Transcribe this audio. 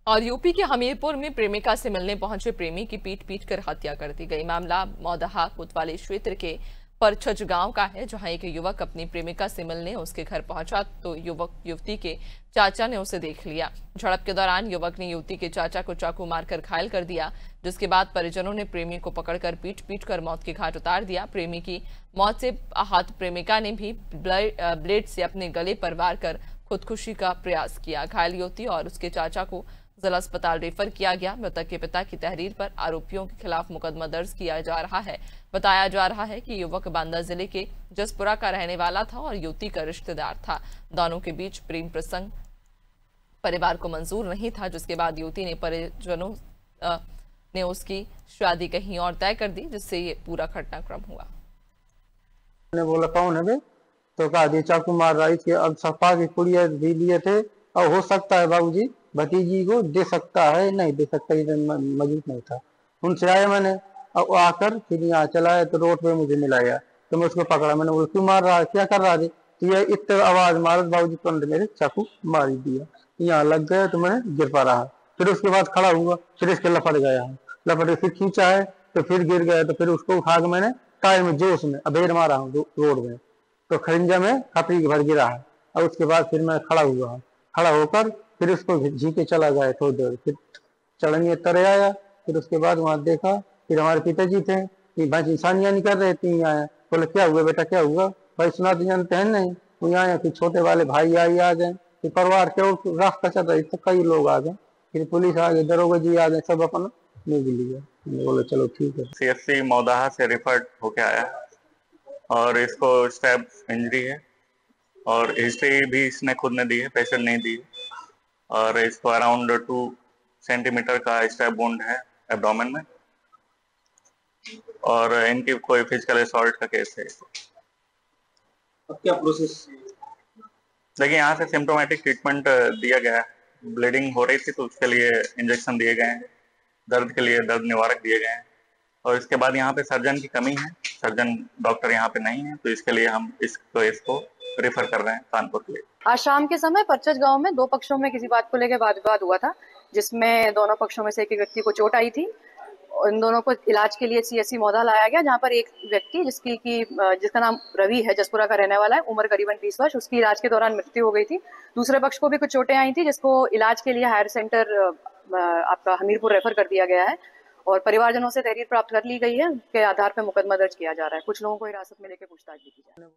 और यूपी के हमीरपुर में प्रेमिका से मिलने पहुंचे प्रेमी की पीट पीट कर हत्या कर दी गई। मामला मौदहा कोतवाली क्षेत्र के परछज गांव का है, जहां एक युवक अपनी प्रेमिका से मिलने उसके घर पहुंचा तो युवती के चाचा ने उसे देख लिया। झड़प के दौरान युवक ने युवती के चाचा को चाकू मारकर घायल कर दिया, जिसके बाद परिजनों ने प्रेमी को पकड़कर पीट पीट कर मौत के घाट उतार दिया। प्रेमी की मौत से आहत प्रेमिका ने भी ब्लेड से अपने गले पर वार कर खुदकुशी का प्रयास किया। घायल युवती और उसके चाचा को जिला अस्पताल रेफर किया गया। मृतक के पिता की तहरीर पर आरोपियों के खिलाफ मुकदमा दर्ज किया जा रहा है। बताया जा रहा है कि युवक बांदा जिले के जसपुरा का रहने वाला था और युवती का रिश्तेदार था। दोनों के बीच प्रेम प्रसंग परिवार को मंजूर नहीं था, जिसके बाद युवती ने परिजनों ने उसकी शादी कहीं और तय कर दी, जिससे ये पूरा घटनाक्रम हुआ। ने बोला कौन है बे? तो कहा जी चाकू मार रहा है। अब सपा की कुड़िया भी लिए थे और हो सकता है बाबूजी भतीजी को दे सकता है, नहीं दे सकता, मौजूद नहीं था। उनसे आया मैंने, और आकर फिर यहाँ चला है तो रोड पे मुझे मिलाया तो मैं उसको पकड़ा। मैंने बोला क्यों मार रहा है, क्या कर रहा है? तो ये इतने आवाज मारा बाबूजी तुरंत मेरे चाकू मार दिया। यहाँ लग गया तो मैंने गिर पा रहा। फिर उसके बाद खड़ा हुआ, फिर इसके लपट गया है, लपट के फिर खींचा है तो फिर गिर गया। तो फिर उसको उठा के मैंने टायर में जोश में अबेर मारा हूँ रोड में, तो खरिंजा में खपरी भर गिरा है। और उसके बाद फिर मैं खड़ा हुआ, खड़ा होकर फिर उसको झीके चला गया थोड़ी देर, फिर चढ़ने तरे आया। फिर उसके बाद वहां देखा, फिर हमारे पिताजी थे कि भाई इंसानियां नहीं कर रहे थे। आया, बोले क्या हुआ बेटा, क्या हुआ? भाई सुना तो जानते हैं नहीं। वो आया, फिर छोटे वाले भाई आई आ गए, फिर परिवार के रास्ता चल रही तो कई लोग आ गए, फिर पुलिस आ गई, दरोगा जी आ गए, सब अपना ले भी लिया। बोले चलो ठीक है। CFC मौदाहा से रिफर्ड होके आया और इसको स्टैब इंजरी है और हिस्ट्री भी इसने खुद ने दी है, पेशेंट नहीं दी है। और इसको अराउंड 2 सेंटीमीटर का स्टैब वुंड है एब्डोमेन में और इनकी कोई फिजिकल असॉल्ट का केस है। अब क्या प्रोसेस? देखिए यहाँ से सिम्टोमेटिक ट्रीटमेंट दिया गया है। ब्लीडिंग हो रही थी तो उसके लिए इंजेक्शन दिए गए हैं, दर्द के लिए दर्द निवारक दिए गए हैं। और इसके बाद यहाँ पे सर्जन की कमी है, सर्जन डॉक्टर यहाँ पे नहीं है, तो इसके लिए हम इसको रेफर कर रहे हैं कानपुर के लिए। आज शाम के समय परचज गांव में दो पक्षों में किसी बात को लेकर वाद विवाद हुआ था, जिसमें दोनों पक्षों में से एक व्यक्ति को चोट आई थी। इन दोनों को इलाज के लिए CSC मौदा लाया गया, जहां पर एक व्यक्ति जिसका नाम रवि है, जसपुरा का रहने वाला है, उम्र करीबन 20 वर्ष, उसकी इलाज के दौरान मृत्यु हो गई थी। दूसरे पक्ष को भी कुछ चोटें आई थी, जिसको इलाज के लिए हायर सेंटर आपका हमीरपुर रेफर कर दिया गया है और परिवारजनों से तहरीर प्राप्त कर ली गई है। उसके आधार पर मुकदमा दर्ज किया जा रहा है। कुछ लोगों को हिरासत में लेकर पूछताछ भी की जा रही है।